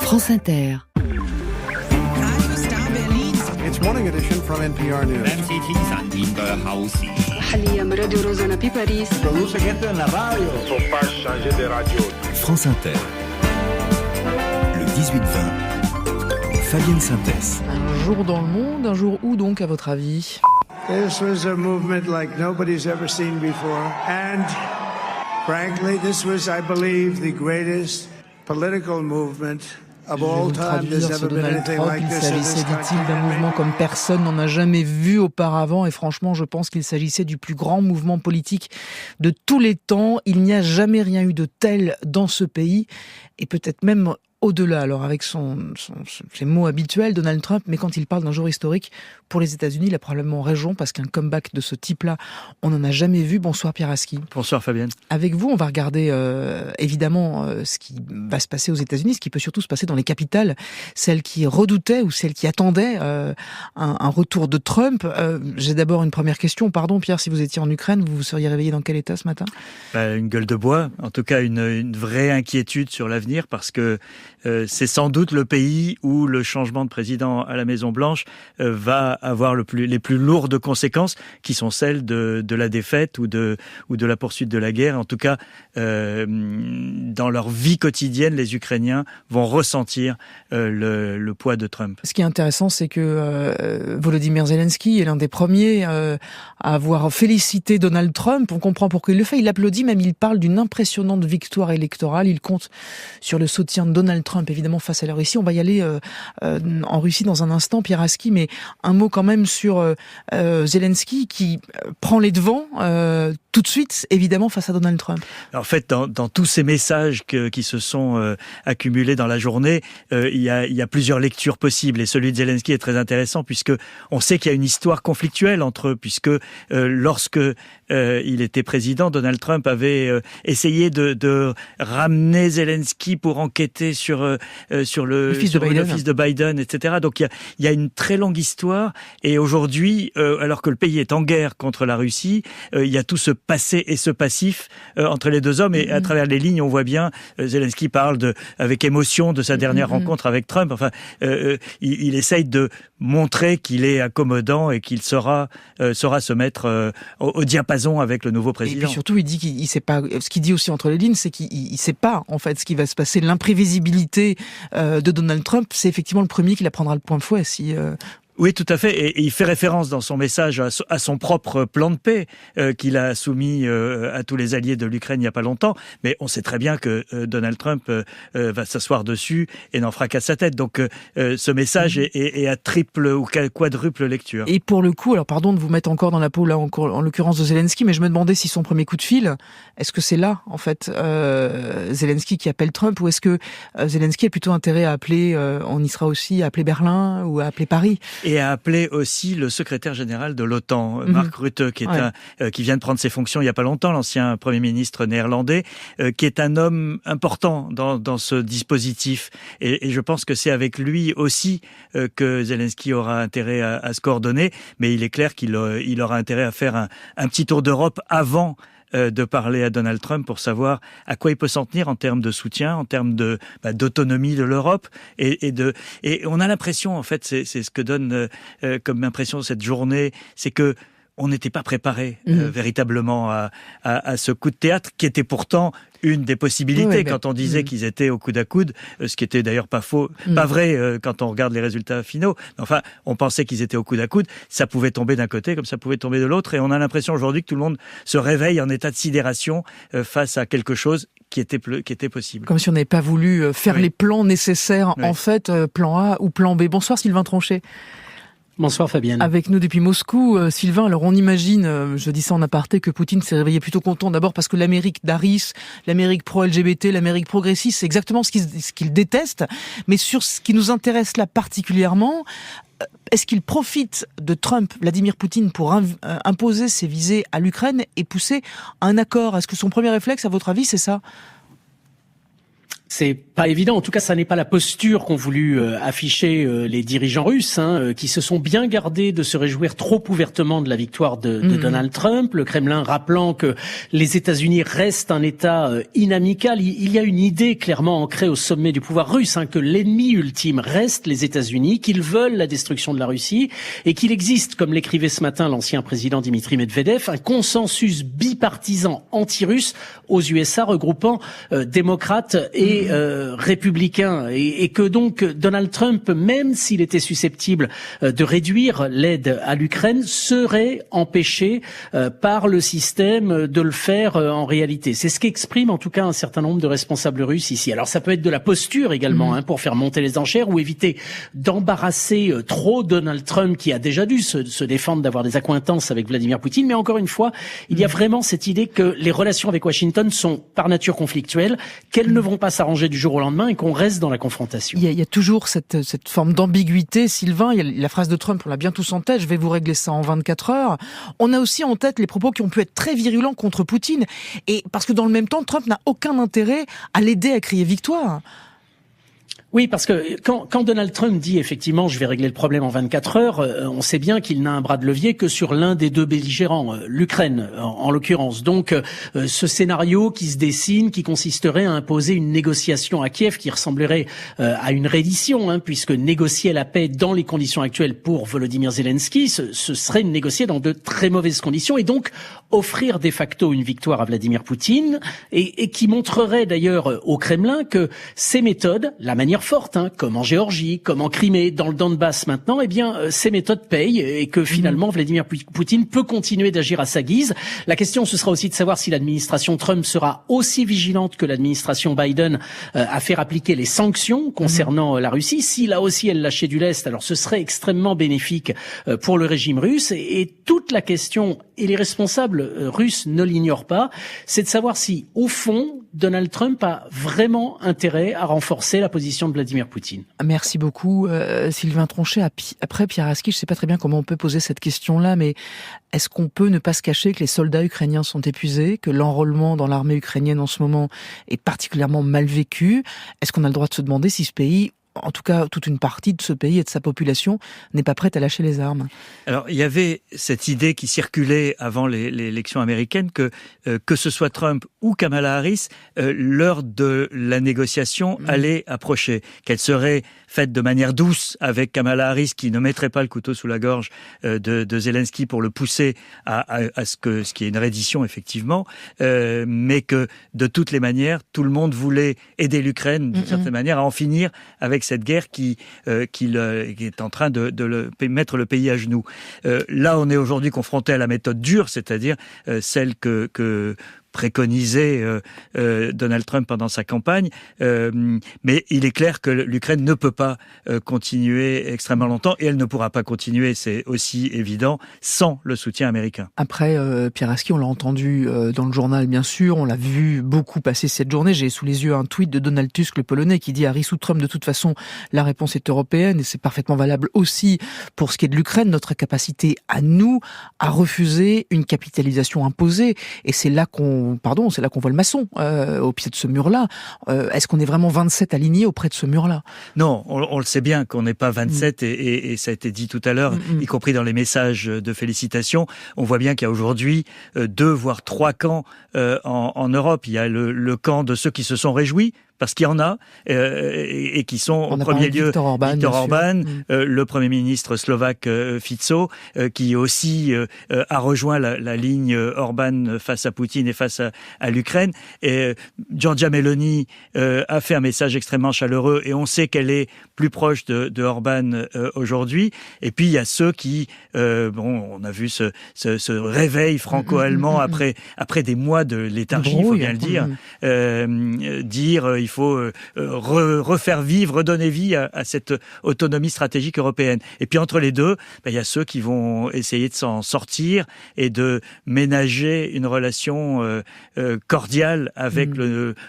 France Inter. It's Morning Edition from NPR News. France Inter. Le 18-20. Fabienne Synthèse. Un jour dans le monde, un jour où donc à votre avis ? This was a movement like nobody's ever seen before. And frankly, this was, I believe, the greatest political movement of all time. There's never been anything like Il this in s'agissait, this country. dit-il, d'un mouvement comme personne n'en a jamais vu auparavant. Et franchement, je pense qu'il s'agissait du plus grand mouvement politique de tous les temps. Il n'y a jamais rien eu de tel dans ce pays. Et peut-être même au-delà, alors avec ses mots habituels, Donald Trump, mais quand il parle d'un jour historique pour les États-Unis, il a probablement raison, parce qu'un comeback de ce type-là, on n'en a jamais vu. Bonsoir Pierre Aski. Bonsoir Fabienne. Avec vous, on va regarder évidemment ce qui va se passer aux États-Unis, ce qui peut surtout se passer dans les capitales, celles qui redoutaient ou celles qui attendaient un retour de Trump. J'ai d'abord une première question. Pardon Pierre, si vous étiez en Ukraine, vous vous seriez réveillé dans quel état ce matin ? Une gueule de bois, en tout cas une vraie inquiétude sur l'avenir, parce que c'est sans doute le pays où le changement de président à la Maison-Blanche va avoir les plus lourdes conséquences, qui sont celles de la défaite ou de la poursuite de la guerre. En tout cas, dans leur vie quotidienne, les Ukrainiens vont ressentir le poids de Trump. Ce qui est intéressant, c'est que Volodymyr Zelensky est l'un des premiers à avoir félicité Donald Trump. On comprend pourquoi il le fait. Il applaudit, même il parle d'une impressionnante victoire électorale. Il compte sur le soutien de Donald Trump, évidemment, face à la Russie. On va y aller en Russie dans un instant, Pierre Aski, mais un mot quand même sur Zelensky qui prend les devants tout de suite, évidemment, face à Donald Trump. En fait, dans tous ces messages qui se sont accumulés dans la journée, il y a plusieurs lectures possibles, et celui de Zelensky est très intéressant, puisque on sait qu'il y a une histoire conflictuelle entre eux, puisque lorsque il était président, Donald Trump avait essayé de ramener Zelensky pour enquêter sur le fils de Biden, etc. Donc il y a une très longue histoire, et aujourd'hui, alors que le pays est en guerre contre la Russie, il y a tout ce passé et ce passif entre les deux hommes, et à travers les lignes, on voit bien, Zelensky parle avec émotion de sa dernière rencontre avec Trump. Enfin, il essaye de montrer qu'il est accommodant et qu'il saura se mettre au diapason avec le nouveau président. Et puis surtout, il dit qu'il sait pas. Ce qu'il dit aussi entre les lignes, c'est qu'il sait pas en fait ce qui va se passer. L'imprévisibilité de Donald Trump, c'est effectivement le premier qui la prendra le point de fouet. Oui, tout à fait. Et il fait référence dans son message à son propre plan de paix qu'il a soumis à tous les alliés de l'Ukraine il n'y a pas longtemps. Mais on sait très bien que Donald Trump va s'asseoir dessus et n'en fera qu'à sa tête. Donc ce message est à triple ou quadruple lecture. Et pour le coup, alors pardon de vous mettre encore dans la peau, là, en l'occurrence de Zelensky, mais je me demandais si son premier coup de fil, est-ce que c'est là, en fait, Zelensky qui appelle Trump, ou est-ce que Zelensky a plutôt intérêt à appeler, on y sera aussi, à appeler Berlin ou à appeler Paris ? Et a appelé aussi le secrétaire général de l'OTAN, Mark Rutte, qui vient de prendre ses fonctions il n'y a pas longtemps, l'ancien Premier ministre néerlandais, qui est un homme important dans ce dispositif. Et je pense que c'est avec lui aussi que Zelensky aura intérêt à se coordonner, mais il est clair qu'il aura intérêt à faire un petit tour d'Europe avant de parler à Donald Trump pour savoir à quoi il peut s'en tenir en termes de soutien, en termes d'autonomie de l'Europe, et on a l'impression, en fait, c'est ce que donne comme impression cette journée, c'est que on n'était pas préparé véritablement à ce coup de théâtre qui était pourtant une des possibilités quand on disait qu'ils étaient au coude à coude, ce qui était d'ailleurs pas faux, pas vrai quand on regarde les résultats finaux. Enfin, on pensait qu'ils étaient au coude à coude, ça pouvait tomber d'un côté comme ça pouvait tomber de l'autre, et on a l'impression aujourd'hui que tout le monde se réveille en état de sidération face à quelque chose qui était possible. Comme si on n'avait pas voulu faire les plans nécessaires, en fait, plan A ou plan B. Bonsoir Sylvain Tronchet. Bonsoir Fabienne. Avec nous depuis Moscou, Sylvain, alors on imagine, je dis ça en aparté, que Poutine s'est réveillé plutôt content, d'abord parce que l'Amérique d'Harris, l'Amérique pro-LGBT, l'Amérique progressiste, c'est exactement ce qu'il déteste, mais sur ce qui nous intéresse là particulièrement, est-ce qu'il profite de Trump, Vladimir Poutine, pour imposer ses visées à l'Ukraine et pousser un accord ? Est-ce que son premier réflexe, à votre avis, c'est ça ? C'est pas évident. En tout cas, ça n'est pas la posture qu'ont voulu afficher les dirigeants russes, qui se sont bien gardés de se réjouir trop ouvertement de la victoire de Donald Trump. Le Kremlin rappelant que les États-Unis restent un État inamical. Il y a une idée clairement ancrée au sommet du pouvoir russe, que l'ennemi ultime reste les États-Unis, qu'ils veulent la destruction de la Russie et qu'il existe, comme l'écrivait ce matin l'ancien président Dimitri Medvedev, un consensus bipartisan anti-russe aux USA regroupant démocrates et républicains, et que donc Donald Trump, même s'il était susceptible de réduire l'aide à l'Ukraine, serait empêché par le système de le faire en réalité. C'est ce qu'exprime en tout cas un certain nombre de responsables russes ici. Alors ça peut être de la posture également, pour faire monter les enchères ou éviter d'embarrasser trop Donald Trump, qui a déjà dû se défendre d'avoir des accointances avec Vladimir Poutine. Mais encore une fois, il y a vraiment cette idée que les relations avec Washington sont par nature conflictuelles, qu'elles ne vont pas s'arranger du jour au lendemain et qu'on reste dans la confrontation. Il y a toujours cette forme d'ambiguïté, Sylvain. Il y a la phrase de Trump, on l'a bien tous en tête, je vais vous régler ça en 24 heures. On a aussi en tête les propos qui ont pu être très virulents contre Poutine. Et parce que dans le même temps, Trump n'a aucun intérêt à l'aider à crier victoire. Oui, parce que quand Donald Trump dit effectivement je vais régler le problème en 24 heures, on sait bien qu'il n'a un bras de levier que sur l'un des deux belligérants, l'Ukraine en l'occurrence. Donc ce scénario qui se dessine, qui consisterait à imposer une négociation à Kiev qui ressemblerait à une reddition, puisque négocier la paix dans les conditions actuelles pour Volodymyr Zelensky, ce serait négocier dans de très mauvaises conditions et donc offrir de facto une victoire à Vladimir Poutine et qui montrerait d'ailleurs au Kremlin que ces méthodes, la manière forte, comme en Géorgie, comme en Crimée, dans le Donbass maintenant, ces méthodes payent et que finalement Vladimir Poutine peut continuer d'agir à sa guise. La question, ce sera aussi de savoir si l'administration Trump sera aussi vigilante que l'administration Biden à faire appliquer les sanctions concernant la Russie. Si là aussi elle lâchait du lest, alors ce serait extrêmement bénéfique pour le régime russe. Et toute la question, et les responsables russes ne l'ignorent pas, c'est de savoir si, au fond, Donald Trump a vraiment intérêt à renforcer la position de Vladimir Poutine. Merci beaucoup, Sylvain Tronchet. Après, Pierre Aski, je ne sais pas très bien comment on peut poser cette question-là, mais est-ce qu'on peut ne pas se cacher que les soldats ukrainiens sont épuisés, que l'enrôlement dans l'armée ukrainienne en ce moment est particulièrement mal vécu? Est-ce qu'on a le droit de se demander si ce pays, en tout cas toute une partie de ce pays et de sa population, n'est pas prête à lâcher les armes? Alors, il y avait cette idée qui circulait avant l'élection américaine que ce soit Trump ou Kamala Harris, l'heure de la négociation allait approcher, qu'elle serait faite de manière douce avec Kamala Harris, qui ne mettrait pas le couteau sous la gorge de Zelensky pour le pousser à ce qui est une reddition effectivement, mais que de toutes les manières, tout le monde voulait aider l'Ukraine d'une certaine manière à en finir avec cette guerre qui est en train de mettre le pays à genoux. Là, on est aujourd'hui confronté à la méthode dure, c'est-à-dire celle que préconisé Donald Trump pendant sa campagne, mais il est clair que l'Ukraine ne peut pas continuer extrêmement longtemps et elle ne pourra pas continuer, c'est aussi évident, sans le soutien américain. Après, Pierre Aski, on l'a entendu dans le journal bien sûr, on l'a vu beaucoup passer cette journée, j'ai sous les yeux un tweet de Donald Tusk, le Polonais, qui dit Harris ou Trump, de toute façon, la réponse est européenne et c'est parfaitement valable aussi pour ce qui est de l'Ukraine, notre capacité à nous à refuser une capitalisation imposée, et c'est là qu'on voit le maçon au pied de ce mur-là. Est-ce qu'on est vraiment 27 alignés auprès de ce mur-là? Non, on le sait bien qu'on n'est pas 27 et ça a été dit tout à l'heure, y compris dans les messages de félicitations. On voit bien qu'il y a aujourd'hui 2 voire 3 camps en Europe. Il y a le camp de ceux qui se sont réjouis, parce qu'il y en a, et qui sont en premier lieu Viktor Orban, le Premier ministre slovaque Fico, qui aussi a rejoint la ligne Orban face à Poutine et face à l'Ukraine. Et Giorgia Meloni a fait un message extrêmement chaleureux, et on sait qu'elle est plus proche de Orban aujourd'hui. Et puis il y a ceux qui, on a vu ce réveil franco-allemand après des mois de léthargie, il faut bien le dire, il faut refaire vivre, redonner vie à cette autonomie stratégique européenne. Et puis entre les deux, il y a ceux qui vont essayer de s'en sortir et de ménager une relation cordiale avec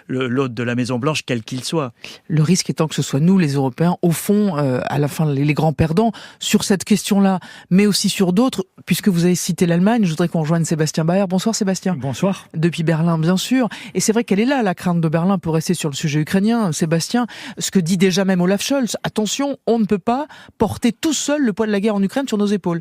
l'hôte de la Maison-Blanche, quel qu'il soit. Le risque étant que ce soit nous, les Européens, au fond, à la fin, les grands perdants sur cette question-là, mais aussi sur d'autres, puisque vous avez cité l'Allemagne, je voudrais qu'on rejoigne Sébastien Baer. Bonsoir Sébastien. Bonsoir. Depuis Berlin, bien sûr. Et c'est vrai qu'elle est là, la crainte de Berlin, pour rester sur le sujet sujet ukrainien, Sébastien, ce que dit déjà même Olaf Scholz. Attention, on ne peut pas porter tout seul le poids de la guerre en Ukraine sur nos épaules.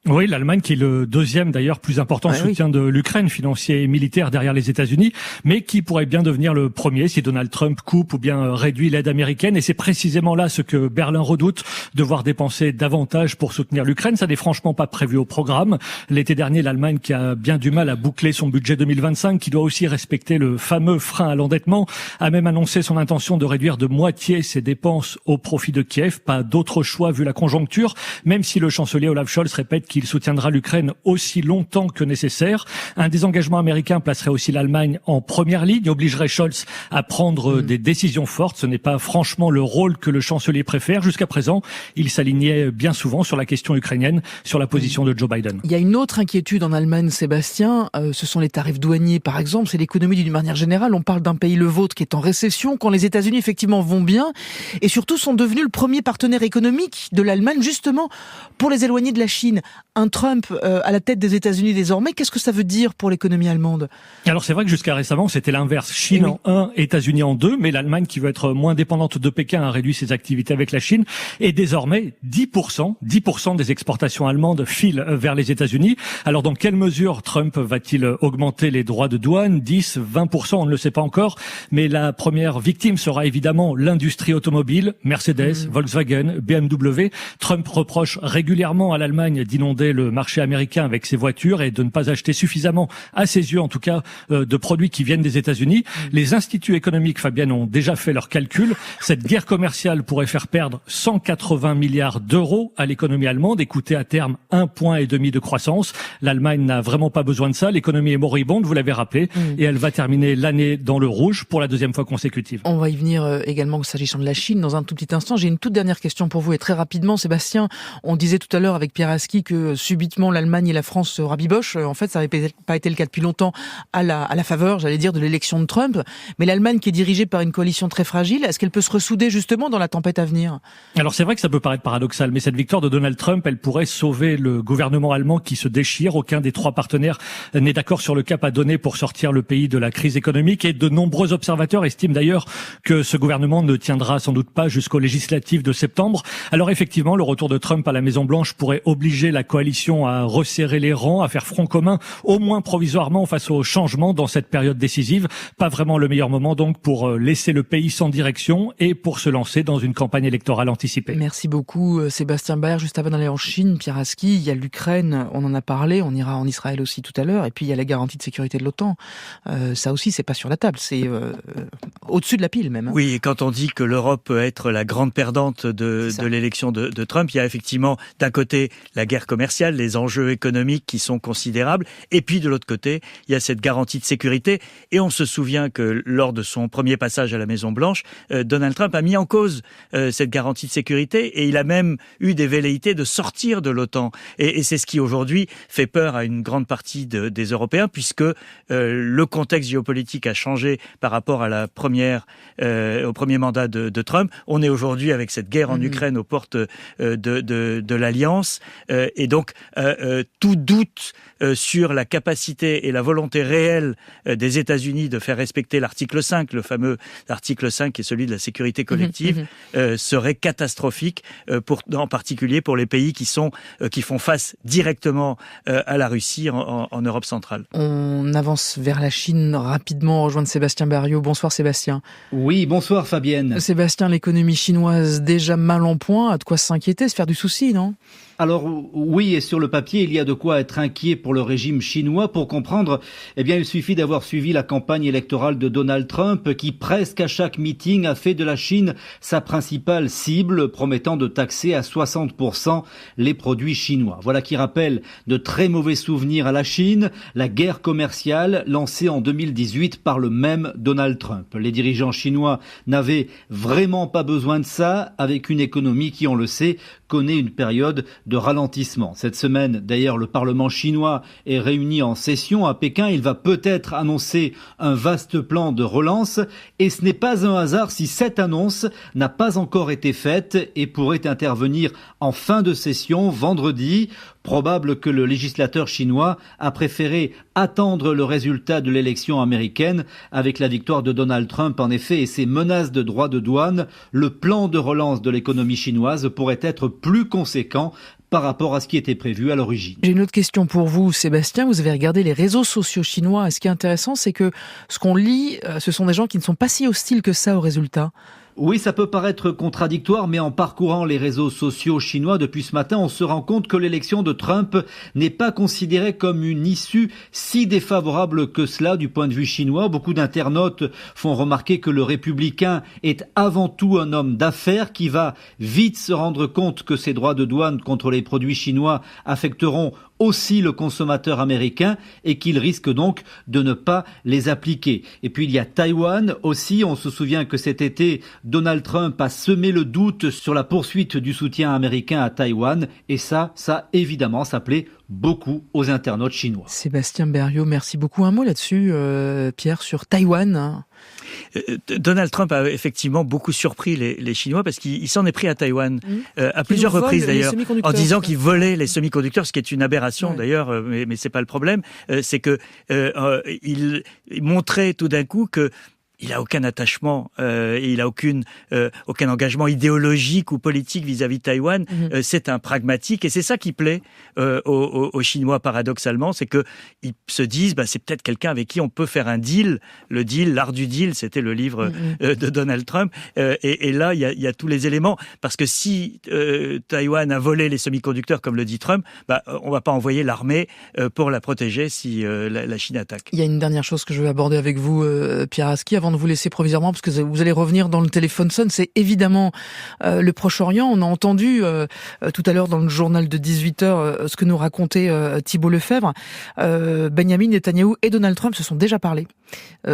Oui, l'Allemagne qui est le deuxième d'ailleurs plus important soutien de l'Ukraine, financier et militaire derrière les États-Unis, mais qui pourrait bien devenir le premier si Donald Trump coupe ou bien réduit l'aide américaine. Et c'est précisément là ce que Berlin redoute, devoir dépenser davantage pour soutenir l'Ukraine. Ça n'est franchement pas prévu au programme. L'été dernier, l'Allemagne qui a bien du mal à boucler son budget 2025, qui doit aussi respecter le fameux frein à l'endettement, a même annoncé son intention de réduire de moitié ses dépenses au profit de Kiev. Pas d'autre choix vu la conjoncture, même si le chancelier Olaf Scholz répète qu'il soutiendra l'Ukraine aussi longtemps que nécessaire. Un désengagement américain placerait aussi l'Allemagne en première ligne, obligerait Scholz à prendre des décisions fortes. Ce n'est pas franchement le rôle que le chancelier préfère. Jusqu'à présent, il s'alignait bien souvent sur la question ukrainienne, sur la position de Joe Biden. Il y a une autre inquiétude en Allemagne, Sébastien, ce sont les tarifs douaniers par exemple, c'est l'économie d'une manière générale. On parle d'un pays, le vôtre, qui est en récession, quand les États-Unis effectivement vont bien, et surtout sont devenus le premier partenaire économique de l'Allemagne, justement pour les éloigner de la Chine. Un Trump à la tête des États-Unis désormais, qu'est-ce que ça veut dire pour l'économie allemande ? Alors c'est vrai que jusqu'à récemment, c'était l'inverse. Chine en 1, États-Unis en 2, mais l'Allemagne, qui veut être moins dépendante de Pékin, a réduit ses activités avec la Chine. Et désormais, 10% des exportations allemandes filent vers les États-Unis. Alors dans quelle mesure Trump va-t-il augmenter les droits de douane ? 10, 20%, on ne le sait pas encore. Mais la première victime sera évidemment l'industrie automobile, Mercedes, Volkswagen, BMW. Trump reproche régulièrement à l'Allemagne d'inonder le marché américain avec ses voitures et de ne pas acheter suffisamment, à ses yeux en tout cas, de produits qui viennent des États-Unis. Les instituts économiques, Fabienne, ont déjà fait leurs calculs. Cette guerre commerciale pourrait faire perdre 180 milliards d'euros à l'économie allemande et coûter à terme 1,5 point de croissance. L'Allemagne n'a vraiment pas besoin de ça. L'économie est moribonde, vous l'avez rappelé, et elle va terminer l'année dans le rouge pour la deuxième fois consécutive. On va y venir également s'agissant de la Chine dans un tout petit instant. J'ai une toute dernière question pour vous et très rapidement, Sébastien. On disait tout à l'heure avec Pierre Aski que subitement l'Allemagne et la France se rabibochent. En fait, ça n'avait pas été le cas depuis longtemps à la faveur, j'allais dire, de l'élection de Trump. Mais l'Allemagne qui est dirigée par une coalition très fragile, est-ce qu'elle peut se ressouder justement dans la tempête à venir ? Alors c'est vrai que ça peut paraître paradoxal, mais cette victoire de Donald Trump, elle pourrait sauver le gouvernement allemand qui se déchire. Aucun des trois partenaires n'est d'accord sur le cap à donner pour sortir le pays de la crise économique, et de nombreux observateurs estiment d'ailleurs que ce gouvernement ne tiendra sans doute pas jusqu'aux législatives de septembre. Alors effectivement, le retour de Trump à la Maison-Blanche pourrait obliger la coalition à resserrer les rangs, à faire front commun, au moins provisoirement, face au changement dans cette période décisive. Pas vraiment le meilleur moment donc pour laisser le pays sans direction et pour se lancer dans une campagne électorale anticipée. Merci beaucoup Sébastien Baer. Juste avant d'aller en Chine, Pierre Aski, il y a l'Ukraine, on en a parlé, on ira en Israël aussi tout à l'heure, et puis il y a la garantie de sécurité de l'OTAN. Ça aussi, c'est pas sur la table, c'est au-dessus de la pile même. Oui, et quand on dit que l'Europe peut être la grande perdante de l'élection de Trump, il y a effectivement d'un côté la guerre commerciale, les enjeux économiques qui sont considérables, et puis de l'autre côté, il y a cette garantie de sécurité. Et on se souvient que lors de son premier passage à la Maison-Blanche, Donald Trump a mis en cause cette garantie de sécurité, et il a même eu des velléités de sortir de l'OTAN. Et c'est ce qui aujourd'hui fait peur à une grande partie des Européens, puisque le contexte géopolitique a changé par rapport à au premier mandat de Trump. On est aujourd'hui avec cette guerre en Ukraine aux portes de l'Alliance, et donc tout doute sur la capacité et la volonté réelle des États-Unis de faire respecter l'article 5, le fameux article 5 qui est celui de la sécurité collective, serait catastrophique, en particulier pour les pays qui font face directement à la Russie en Europe centrale. On avance vers la Chine rapidement, rejoindre Sébastien Barriot. Bonsoir Sébastien. Oui, bonsoir Fabienne. Sébastien, l'économie chinoise déjà mal en point, a de quoi s'inquiéter, se faire du souci, non ? Alors oui, et sur le papier, il y a de quoi être inquiet pour le régime chinois. Pour comprendre, il suffit d'avoir suivi la campagne électorale de Donald Trump, qui presque à chaque meeting a fait de la Chine sa principale cible, promettant de taxer à 60% les produits chinois. Voilà qui rappelle de très mauvais souvenirs à la Chine, la guerre commerciale lancée en 2018 par le même Donald Trump. Les dirigeants chinois n'avaient vraiment pas besoin de ça, avec une économie qui, on le sait, connaît une période de ralentissement. Cette semaine, d'ailleurs, le Parlement chinois est réuni en session à Pékin. Il va peut-être annoncer un vaste plan de relance, et ce n'est pas un hasard si cette annonce n'a pas encore été faite et pourrait intervenir en fin de session vendredi. Probable que le législateur chinois a préféré attendre le résultat de l'élection américaine. Avec la victoire de Donald Trump, en effet, et ses menaces de droits de douane, le plan de relance de l'économie chinoise pourrait être plus conséquent par rapport à ce qui était prévu à l'origine. J'ai une autre question pour vous, Sébastien. Vous avez regardé les réseaux sociaux chinois. Et ce qui est intéressant, c'est que ce qu'on lit, ce sont des gens qui ne sont pas si hostiles que ça aux résultats. Oui, ça peut paraître contradictoire, mais en parcourant les réseaux sociaux chinois depuis ce matin, on se rend compte que l'élection de Trump n'est pas considérée comme une issue si défavorable que cela du point de vue chinois. Beaucoup d'internautes font remarquer que le républicain est avant tout un homme d'affaires qui va vite se rendre compte que ses droits de douane contre les produits chinois affecteront aussi le consommateur américain et qu'il risque donc de ne pas les appliquer. Et puis il y a Taïwan aussi. On se souvient que cet été, Donald Trump a semé le doute sur la poursuite du soutien américain à Taïwan. Et ça évidemment, ça plaît beaucoup aux internautes chinois. Sébastien Berriot, merci beaucoup. Un mot là-dessus, Pierre, sur Taïwan. Donald Trump a effectivement beaucoup surpris les Chinois parce qu'il s'en est pris à Taïwan à plusieurs reprises d'ailleurs, en disant qu'il volait les semi-conducteurs, ce qui est une aberration d'ailleurs, mais c'est pas le problème. C'est que il montrait tout d'un coup que il a aucun attachement et il a aucun engagement idéologique ou politique vis-à-vis de Taïwan. C'est un pragmatique et c'est ça qui plaît aux Chinois paradoxalement, c'est que ils se disent c'est peut-être quelqu'un avec qui on peut faire un deal. Le deal, l'art du deal, c'était le livre de Donald Trump. Et là, il y a tous les éléments parce que si Taïwan a volé les semi-conducteurs comme le dit Trump, on va pas envoyer l'armée pour la protéger si la Chine attaque. Il y a une dernière chose que je veux aborder avec vous, Pierre Aski, avant de vous laisser provisoirement, parce que vous allez revenir dans le téléphone sonne, c'est évidemment le Proche-Orient. On a entendu tout à l'heure dans le journal de 18h ce que nous racontait Thibault Lefebvre. Benjamin Netanyahou et Donald Trump se sont déjà parlé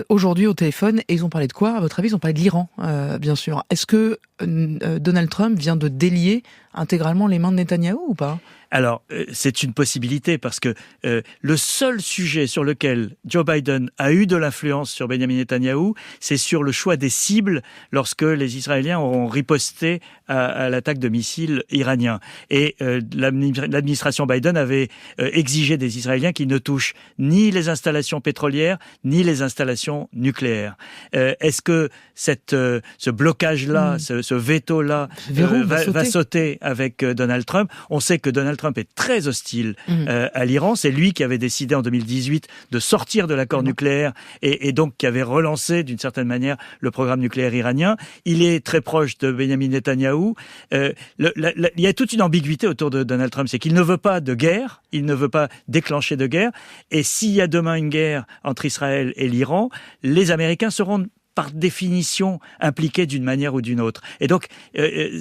aujourd'hui au téléphone, et ils ont parlé de quoi? À votre avis, ils ont parlé de l'Iran, bien sûr. Est-ce que Donald Trump vient de délier intégralement les mains de Netanyahou ou pas? Alors, c'est une possibilité parce que le seul sujet sur lequel Joe Biden a eu de l'influence sur Benjamin Netanyahou, c'est sur le choix des cibles lorsque les Israéliens auront riposté à l'attaque de missiles iraniens. Et l'administration Biden avait exigé des Israéliens qu'ils ne touchent ni les installations pétrolières, ni les installations nucléaires. Est-ce que ce blocage-là, ce veto-là va sauter avec Donald Trump? On sait que Donald Trump est très hostile à l'Iran. C'est lui qui avait décidé en 2018 de sortir de l'accord nucléaire et donc qui avait relancé d'une certaine manière le programme nucléaire iranien. Il est très proche de Benjamin Netanyahou. Il y a toute une ambiguïté autour de Donald Trump. C'est qu'il ne veut pas de guerre, il ne veut pas déclencher de guerre. Et s'il y a demain une guerre entre Israël et l'Iran, les Américains seront par définition impliqués d'une manière ou d'une autre. Et donc,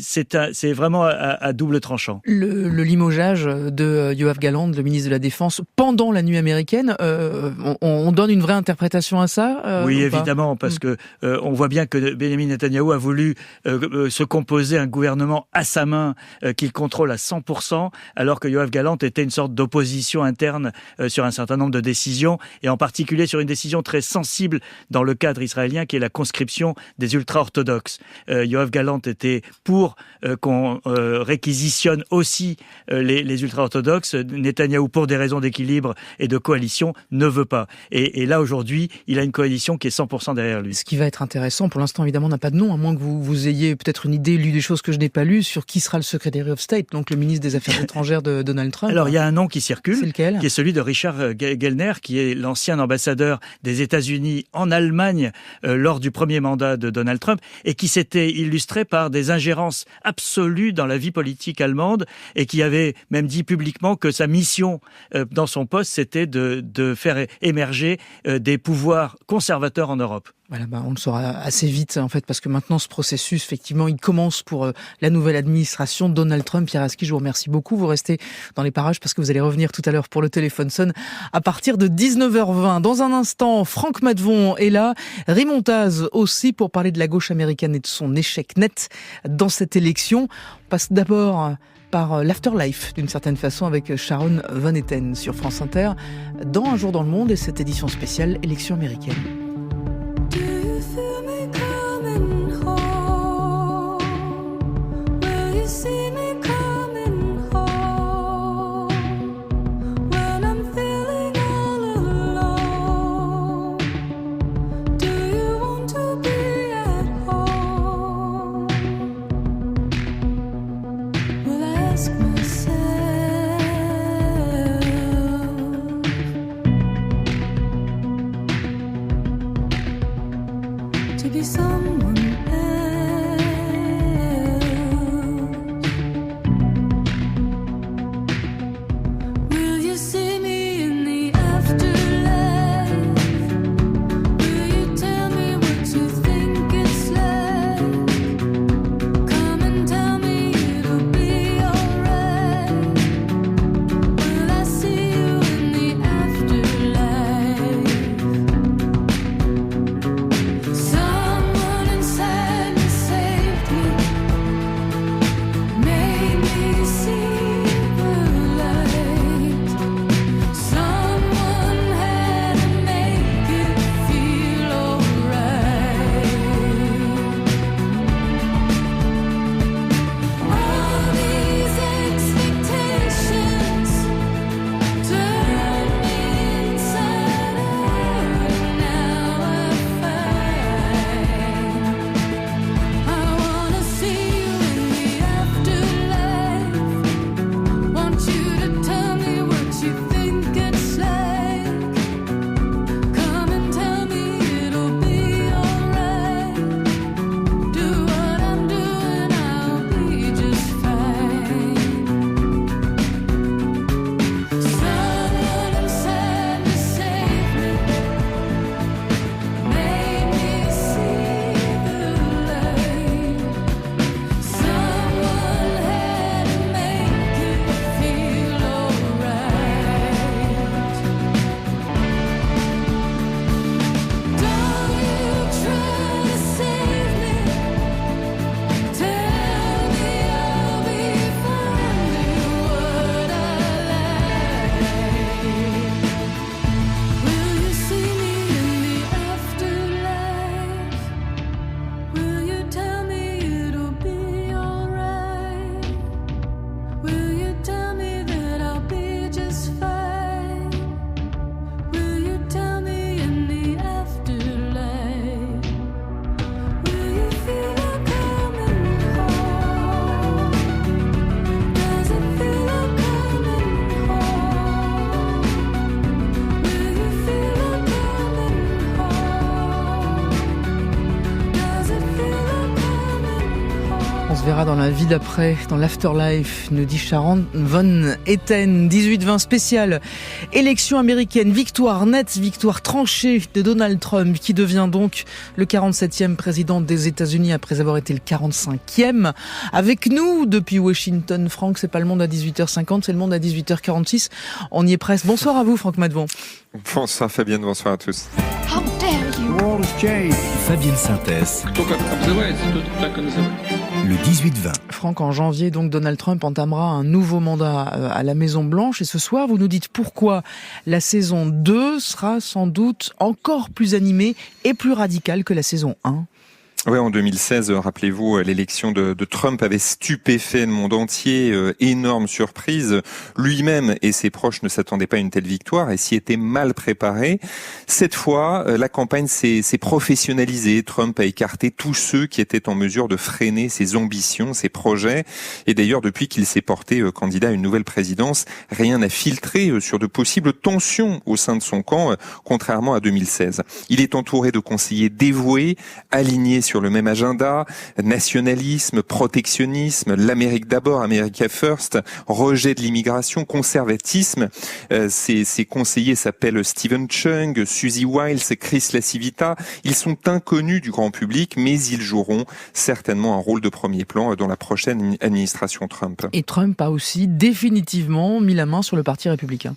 c'est vraiment à double tranchant. Le limogeage de Yoav Gallant, le ministre de la Défense, pendant la nuit américaine, on donne une vraie interprétation à ça Oui, évidemment, parce que on voit bien que Benjamin Netanyahou a voulu se composer un gouvernement à sa main qu'il contrôle à 100%, alors que Yoav Gallant était une sorte d'opposition interne sur un certain nombre de décisions, et en particulier sur une décision très sensible dans le cadre israélien, qui est la conscription des ultra-orthodoxes. Yoav Gallant était pour qu'on réquisitionne aussi les ultra-orthodoxes. Netanyahou, pour des raisons d'équilibre et de coalition, ne veut pas. Et là, aujourd'hui, il a une coalition qui est 100% derrière lui. Ce qui va être intéressant, pour l'instant, évidemment, on n'a pas de nom, à moins que vous ayez peut-être une idée, lu des choses que je n'ai pas lues, sur qui sera le Secretary of State, donc le ministre des Affaires étrangères de Donald Trump. Alors, il y a un nom qui circule, c'est lequel ? Qui est celui de Richard Gellner, qui est l'ancien ambassadeur des États-Unis en Allemagne lors du premier mandat de Donald Trump, et qui s'était illustré par des ingérences absolues dans la vie politique allemande, et qui avait même dit publiquement que sa mission dans son poste, c'était de faire émerger des pouvoirs conservateurs en Europe. Voilà, on le saura assez vite, en fait, parce que maintenant, ce processus, effectivement, il commence pour la nouvelle administration Donald Trump. Pierre Aski, je vous remercie beaucoup. Vous restez dans les parages parce que vous allez revenir tout à l'heure pour le téléphone sonne à partir de 19h20. Dans un instant, Franck Madvon est là, Raymond Taz aussi, pour parler de la gauche américaine et de son échec net dans cette élection. On passe d'abord par l'afterlife, d'une certaine façon, avec Sharon Van Etten sur France Inter, dans Un jour dans le monde et cette édition spéciale élection américaine. Dans la vie d'après, dans l'afterlife, nous dit Sharon Van Etten. 18-20 spécial. Élection américaine, victoire nette, victoire tranchée de Donald Trump, qui devient donc le 47e président des États-Unis après avoir été le 45e. Avec nous, depuis Washington, Franck, c'est pas le Monde à 18h50, c'est le Monde à 18h46. On y est presque. Bonsoir à vous, Franck Madvon. Bonsoir Fabienne, bonsoir à tous. How dare you? World of change. Fabienne Synthèse. Le 18-20. Franck, en janvier, donc, Donald Trump entamera un nouveau mandat à la Maison-Blanche. Et ce soir, vous nous dites pourquoi la saison 2 sera sans doute encore plus animée et plus radicale que la saison 1. Oui, en 2016, rappelez-vous, l'élection de Trump avait stupéfait le monde entier, énorme surprise. Lui-même et ses proches ne s'attendaient pas à une telle victoire et s'y étaient mal préparés. Cette fois, la campagne s'est professionnalisée. Trump a écarté tous ceux qui étaient en mesure de freiner ses ambitions, ses projets. Et d'ailleurs, depuis qu'il s'est porté candidat à une nouvelle présidence, rien n'a filtré sur de possibles tensions au sein de son camp, contrairement à 2016. Il est entouré de conseillers dévoués, alignés sur le même agenda, nationalisme, protectionnisme, l'Amérique d'abord, America First, rejet de l'immigration, conservatisme. Ces conseillers s'appellent Stephen Chung, Suzy Wiles, Chris LaCivita. Ils sont inconnus du grand public, mais ils joueront certainement un rôle de premier plan dans la prochaine administration Trump. Et Trump a aussi définitivement mis la main sur le Parti républicain.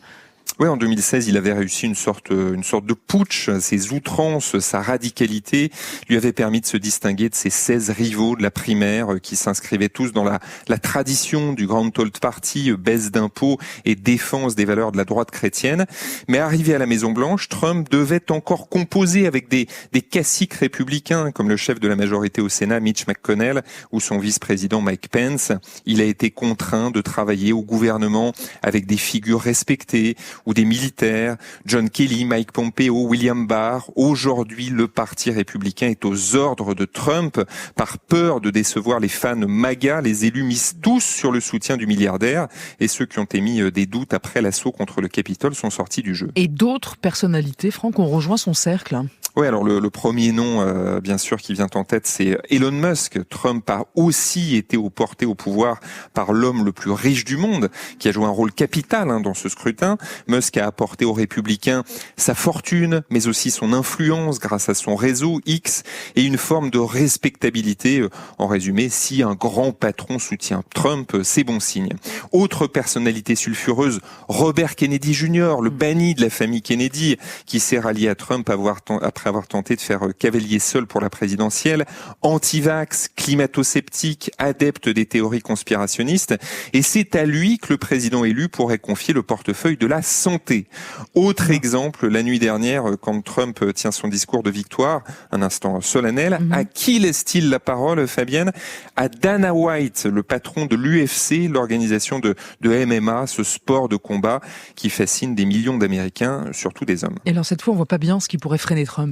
Oui, en 2016, il avait réussi une sorte de putsch. Ses outrances, sa radicalité lui avaient permis de se distinguer de ses 16 rivaux de la primaire qui s'inscrivaient tous dans la tradition du Grand Old Party, baisse d'impôts et défense des valeurs de la droite chrétienne. Mais arrivé à la Maison-Blanche, Trump devait encore composer avec des caciques républicains comme le chef de la majorité au Sénat, Mitch McConnell, ou son vice-président Mike Pence. Il a été contraint de travailler au gouvernement avec des figures respectées, ou des militaires, John Kelly, Mike Pompeo, William Barr. Aujourd'hui, le parti républicain est aux ordres de Trump. Par peur de décevoir les fans MAGA, les élus misent tous sur le soutien du milliardaire et ceux qui ont émis des doutes après l'assaut contre le Capitole sont sortis du jeu. Et d'autres personnalités, Franck, ont rejoint son cercle. Oui, alors le premier nom, bien sûr, qui vient en tête, c'est Elon Musk. Trump a aussi été porté au pouvoir par l'homme le plus riche du monde, qui a joué un rôle capital dans ce scrutin. Musk a apporté aux Républicains sa fortune, mais aussi son influence grâce à son réseau X et une forme de respectabilité. En résumé, si un grand patron soutient Trump, c'est bon signe. Autre personnalité sulfureuse, Robert Kennedy Jr., le banni de la famille Kennedy, qui s'est rallié à Trump après avoir tenté de faire cavalier seul pour la présidentielle, anti-vax, climato-sceptique, adepte des théories conspirationnistes, et c'est à lui que le président élu pourrait confier le portefeuille de la santé. Autre exemple, la nuit dernière, quand Trump tient son discours de victoire, un instant solennel, à qui laisse-t-il la parole, Fabienne? À Dana White, le patron de l'UFC, l'organisation de MMA, ce sport de combat qui fascine des millions d'Américains, surtout des hommes. Et alors cette fois, on voit pas bien ce qui pourrait freiner Trump.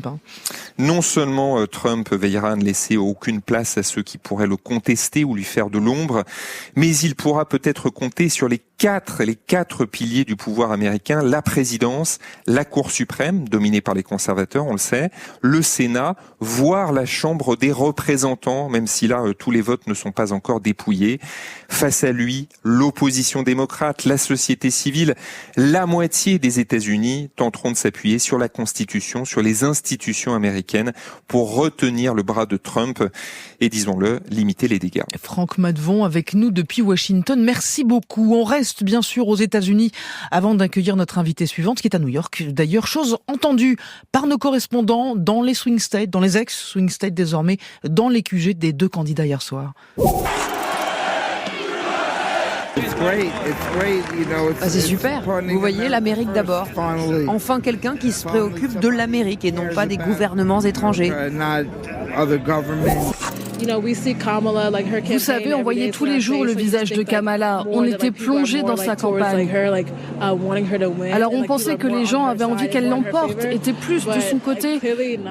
Non seulement Trump veillera à ne laisser aucune place à ceux qui pourraient le contester ou lui faire de l'ombre, mais il pourra peut-être compter sur les quatre piliers du pouvoir américain, la présidence, la Cour suprême, dominée par les conservateurs, on le sait, le Sénat, voire la Chambre des représentants, même si là, tous les votes ne sont pas encore dépouillés. Face à lui, l'opposition démocrate, la société civile, la moitié des États-Unis tenteront de s'appuyer sur la Constitution, sur les institutions américaines pour retenir le bras de Trump et, disons-le, limiter les dégâts. Franck Madvon avec nous depuis Washington. Merci beaucoup. On reste bien sûr aux États-Unis avant d'accueillir notre invitée suivante qui est à New York. D'ailleurs, chose entendue par nos correspondants dans les swing states, dans les ex-swing states désormais, dans les QG des deux candidats hier soir. C'est super. Vous voyez, l'Amérique d'abord. Enfin, quelqu'un qui se préoccupe de l'Amérique et non pas des gouvernements étrangers. Vous savez, on voyait tous les jours le visage de Kamala. On était plongés dans sa campagne. Alors on pensait que les gens avaient envie qu'elle l'emporte, étaient plus de son côté.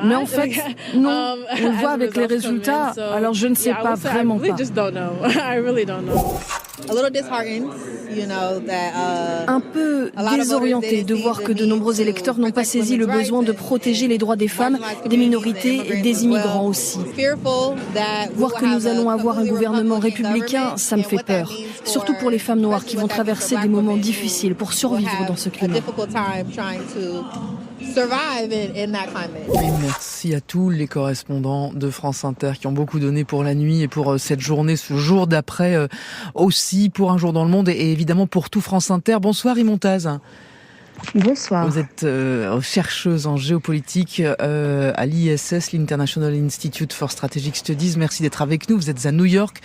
Mais en fait, non. On le voit avec les résultats. Alors je ne sais pas, vraiment pas. Un peu désorienté de voir que de nombreux électeurs n'ont pas saisi le besoin de protéger les droits des femmes, des minorités et des immigrants aussi. Voir que nous allons avoir un gouvernement républicain, ça me fait peur. Surtout pour les femmes noires qui vont traverser des moments difficiles pour survivre dans ce climat. Et merci à tous les correspondants de France Inter qui ont beaucoup donné pour la nuit et pour cette journée, ce jour d'après aussi, pour Un jour dans le monde et évidemment pour tout France Inter. Bonsoir Imontaz. Bonsoir. Vous êtes chercheuse en géopolitique à l'ISS, l'International Institute for Strategic Studies. Merci d'être avec nous. Vous êtes à New York.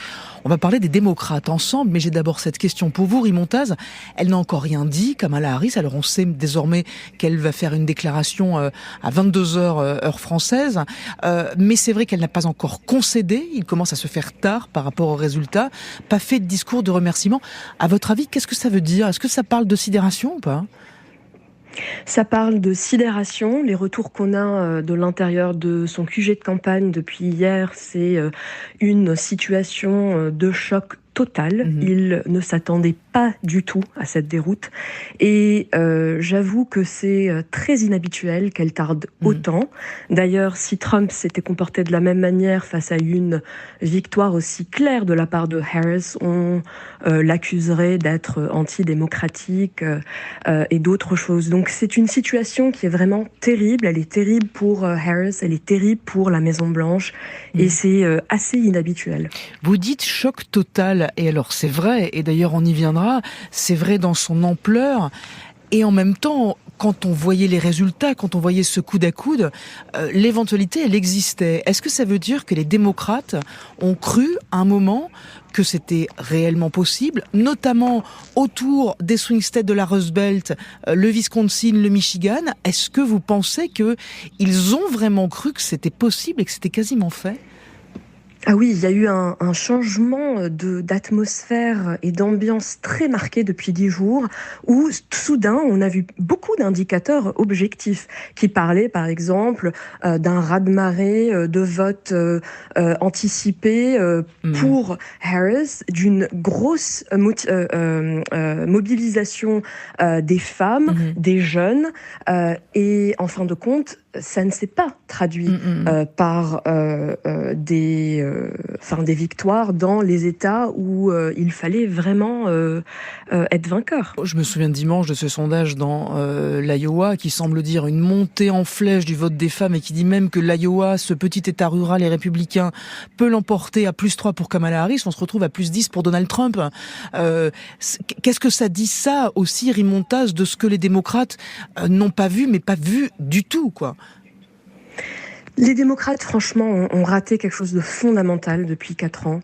On va parler des démocrates ensemble, mais j'ai d'abord cette question pour vous, Rimontaz. Elle n'a encore rien dit, Kamala Harris. Alors on sait désormais qu'elle va faire une déclaration à 22h heure française, mais c'est vrai qu'elle n'a pas encore concédé. Il commence à se faire tard par rapport aux résultats. Pas fait de discours de remerciement. À votre avis, qu'est-ce que ça veut dire? Est-ce que ça parle de sidération ou pas? Ça parle de sidération. Les retours qu'on a de l'intérieur de son QG de campagne depuis hier, c'est une situation de choc total. Il ne s'attendait pas du tout à cette déroute. Et j'avoue que c'est très inhabituel qu'elle tarde autant. D'ailleurs, si Trump s'était comporté de la même manière face à une victoire aussi claire de la part de Harris, on l'accuserait d'être antidémocratique et d'autres choses. Donc c'est une situation qui est vraiment terrible. Elle est terrible pour Harris, elle est terrible pour la Maison-Blanche et c'est assez inhabituel. Vous dites choc total, et alors c'est vrai, et d'ailleurs on y viendra, c'est vrai dans son ampleur, et en même temps, quand on voyait les résultats, quand on voyait ce coude à coude, l'éventualité, elle existait. Est-ce que ça veut dire que les démocrates ont cru à un moment que c'était réellement possible, notamment autour des swing states de la Rust Belt, le Wisconsin, le Michigan? Est-ce que vous pensez qu'ils ont vraiment cru que c'était possible et que c'était quasiment fait? Ah oui, il y a eu un changement d'atmosphère et d'ambiance très marqué depuis 10 jours, où soudain on a vu beaucoup d'indicateurs objectifs qui parlaient par exemple d'un raz-de-marée de votes anticipés pour Harris, d'une grosse mobilisation des femmes, des jeunes, et en fin de compte, ça ne s'est pas traduit par des victoires dans les États où il fallait vraiment être vainqueur. Je me souviens dimanche de ce sondage dans l'Iowa qui semble dire une montée en flèche du vote des femmes et qui dit même que l'Iowa, ce petit État rural et républicain, peut l'emporter à +3 pour Kamala Harris. On se retrouve à +10 pour Donald Trump. Qu'est-ce que ça dit ça aussi, Rimontas, de ce que les démocrates n'ont pas vu, mais pas vu du tout, quoi? Les démocrates, franchement, ont raté quelque chose de fondamental depuis 4 ans.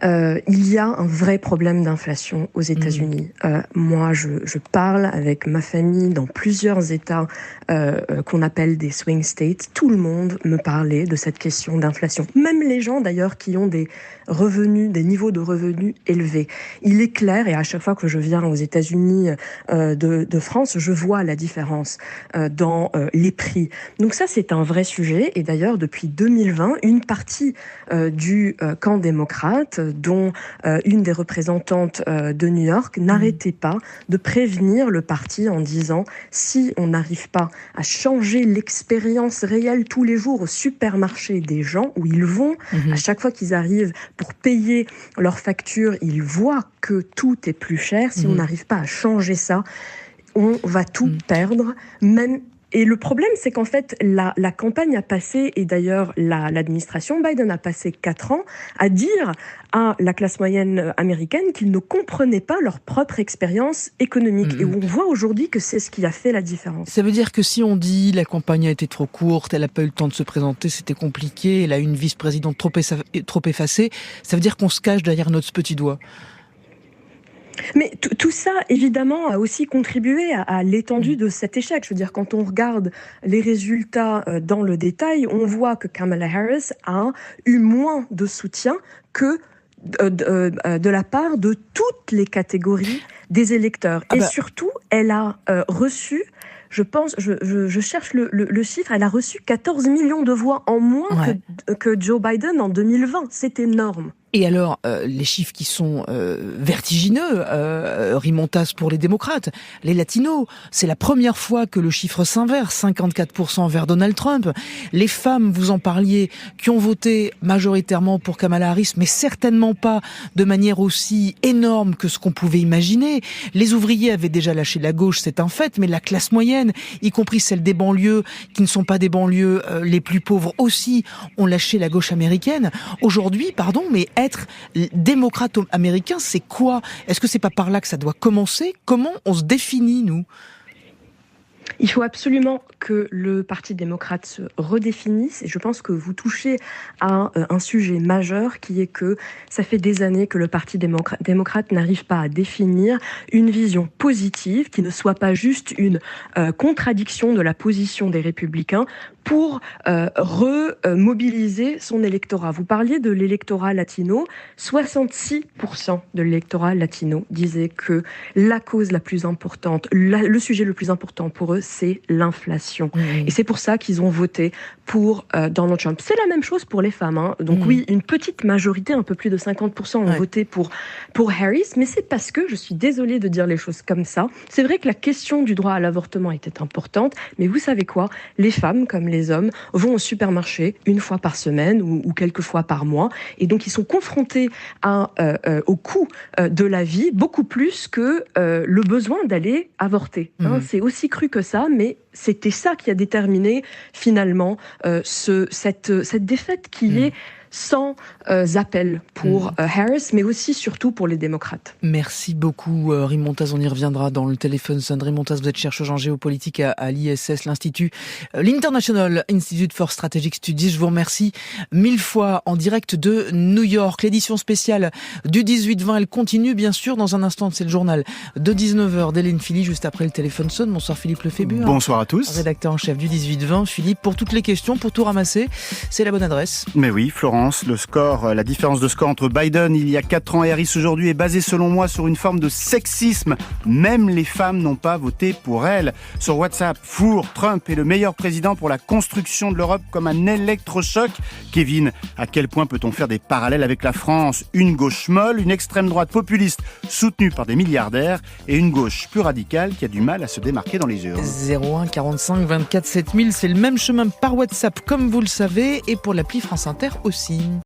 Il y a un vrai problème d'inflation aux États-Unis. Moi, je parle avec ma famille dans plusieurs États qu'on appelle des swing states. Tout le monde me parlait de cette question d'inflation. Même les gens, d'ailleurs, qui ont des niveaux de revenus élevés. Il est clair, et à chaque fois que je viens aux États-Unis de France, je vois la différence dans les prix. Donc ça, c'est un vrai sujet. Et d'ailleurs, depuis 2020, une partie du camp démocrate, dont une des représentantes de New York, n'arrêtait pas de prévenir le parti en disant « si on n'arrive pas à changer l'expérience réelle tous les jours au supermarché des gens où ils vont, à chaque fois qu'ils arrivent pour payer leurs factures, ils voient que tout est plus cher. Si on n'arrive pas à changer ça, on va tout perdre, même. Et le problème, c'est qu'en fait, la campagne a passé, et d'ailleurs l'administration Biden a passé 4 ans à dire à la classe moyenne américaine qu'ils ne comprenaient pas leur propre expérience économique. Et on voit aujourd'hui que c'est ce qui a fait la différence. Ça veut dire que si on dit la campagne a été trop courte, elle n'a pas eu le temps de se présenter, c'était compliqué, elle a une vice-présidente trop effacée, ça veut dire qu'on se cache derrière notre petit doigt. Mais tout ça, évidemment, a aussi contribué à l'étendue de cet échec. Je veux dire, quand on regarde les résultats dans le détail, on voit que Kamala Harris a eu moins de soutien que de la part de toutes les catégories des électeurs. Et surtout, elle a reçu... Je pense, je cherche le chiffre, elle a reçu 14 millions de voix en moins que Joe Biden en 2020. C'est énorme. Et alors, les chiffres qui sont vertigineux, Rimontas pour les démocrates, les latinos, c'est la première fois que le chiffre s'inverse, 54% vers Donald Trump. Les femmes, vous en parliez, qui ont voté majoritairement pour Kamala Harris, mais certainement pas de manière aussi énorme que ce qu'on pouvait imaginer. Les ouvriers avaient déjà lâché la gauche, c'est un fait, mais la classe moyenne, y compris celle des banlieues, qui ne sont pas des banlieues les plus pauvres aussi, ont lâché la gauche américaine. Aujourd'hui, mais être démocrate américain, c'est quoi? Est-ce que c'est pas par là que ça doit commencer? Comment on se définit, nous? Il faut absolument que le Parti démocrate se redéfinisse, et je pense que vous touchez à un sujet majeur qui est que ça fait des années que le Parti démocrate n'arrive pas à définir une vision positive qui ne soit pas juste une contradiction de la position des républicains pour remobiliser son électorat. Vous parliez de l'électorat latino, 66% de l'électorat latino disait que la cause la plus importante, le sujet le plus important pour eux, c'est l'inflation. Et c'est pour ça qu'ils ont voté pour Donald Trump. C'est la même chose pour les femmes. Donc oui, une petite majorité, un peu plus de 50% ont voté pour Harris, mais c'est parce que, je suis désolée de dire les choses comme ça, c'est vrai que la question du droit à l'avortement était importante, mais vous savez quoi? Les femmes, comme les hommes, vont au supermarché une fois par semaine ou quelques fois par mois, et donc ils sont confrontés au coût de la vie beaucoup plus que le besoin d'aller avorter. C'est aussi cru que ça, mais c'était ça qui a déterminé finalement cette défaite qui est sans appel pour Harris, mais aussi surtout pour les démocrates. Merci beaucoup Rimontas, on y reviendra dans le téléphone. Rimontas, vous êtes chercheuse en géopolitique à l'ISS, l'International Institute for Strategic Studies. Je vous remercie 1000 fois en direct de New York. L'édition spéciale du 18-20, elle continue bien sûr. Dans un instant, c'est le journal de 19h d'Hélène Philly, juste après le téléphone sonne. Bonsoir Philippe Lefébure. Bonsoir à tous. Rédacteur en chef du 18-20. Philippe, pour toutes les questions, pour tout ramasser, c'est la bonne adresse. Mais oui, Florent France. La différence de score entre Biden il y a 4 ans et Harris aujourd'hui est basée selon moi sur une forme de sexisme. Même les femmes n'ont pas voté pour elle. Sur WhatsApp, Trump est le meilleur président pour la construction de l'Europe comme un électrochoc. Kevin, à quel point peut-on faire des parallèles avec la France ? Une gauche molle, une extrême droite populiste soutenue par des milliardaires et une gauche plus radicale qui a du mal à se démarquer dans les urnes. 01 45 24 7000, c'est le même chemin par WhatsApp comme vous le savez et pour l'appli France Inter aussi.